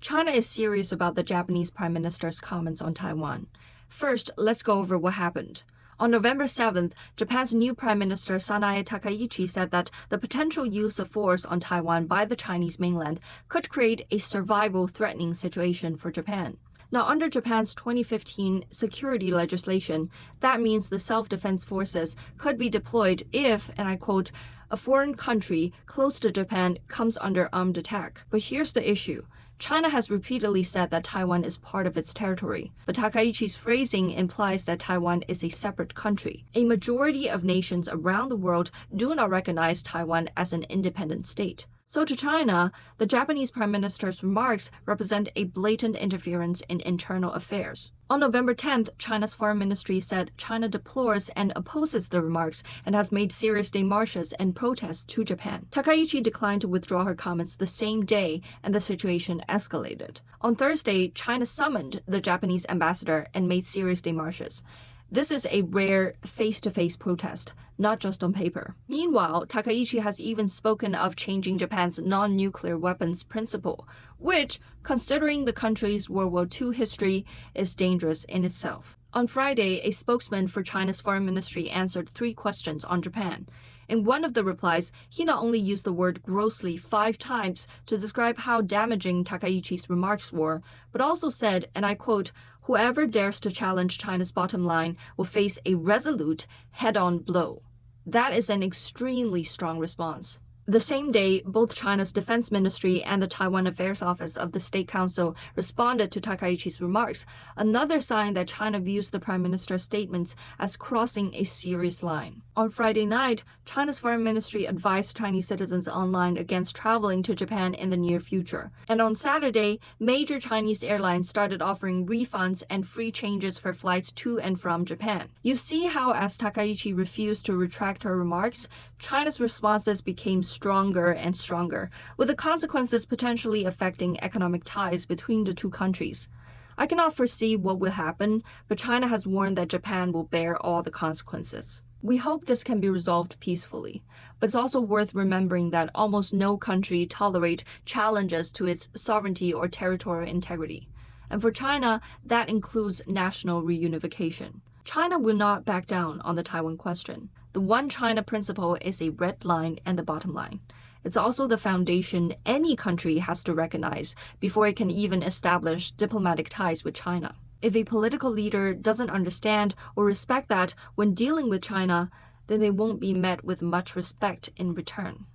China is serious about the Japanese Prime Minister's comments on Taiwan. First, let's go over what happened. On November 7th, Japan's new Prime Minister Sanae Takaichi said that the potential use of force on Taiwan by the Chinese mainland could create a survival-threatening situation for Japan. Now, under Japan's 2015 security legislation, that means the self-defense forces could be deployed if, and I quote, a foreign country close to Japan comes under armed attack. But here's the issue. China has repeatedly said that Taiwan is part of its territory, but Takaichi's phrasing implies that Taiwan is a separate country. A majority of nations around the world do not recognize Taiwan as an independent state. So to China, the Japanese Prime Minister's remarks represent a blatant interference in internal affairs. On November 10th, China's foreign ministry said China deplores and opposes the remarks and has made serious démarches and protests to Japan. Takaichi declined to withdraw her comments the same day, and the situation escalated. On Thursday, China summoned the Japanese ambassador and made serious démarches. This is a rare face-to-face protest, not just on paper. Meanwhile, Takaichi has even spoken of changing Japan's non-nuclear weapons principle, which, considering the country's World War II history, is dangerous in itself. On Friday, a spokesman for China's foreign ministry answered 3 questions on Japan. In one of the replies, he not only used the word grossly 5 times to describe how damaging Takaichi's remarks were, but also said, and I quote, "Whoever dares to challenge China's bottom line will face a resolute, head-on blow." That is an extremely strong response. The same day, both China's Defense Ministry and the Taiwan Affairs Office of the State Council responded to Takaichi's remarks, another sign that China views the Prime Minister's statements as crossing a serious line. On Friday night, China's Foreign Ministry advised Chinese citizens online against traveling to Japan in the near future. And on Saturday, major Chinese airlines started offering refunds and free changes for flights to and from Japan. You see how, as Takaichi refused to retract her remarks, China's responses became stronger and stronger, with the consequences potentially affecting economic ties between the two countries. I cannot foresee what will happen, but China has warned that Japan will bear all the consequences. We hope this can be resolved peacefully, but it's also worth remembering that almost no country tolerates challenges to its sovereignty or territorial integrity. And for China, that includes national reunification. China will not back down on the Taiwan question. The One China principle is a red line and the bottom line. It's also the foundation any country has to recognize before it can even establish diplomatic ties with China. If a political leader doesn't understand or respect that when dealing with China, then they won't be met with much respect in return.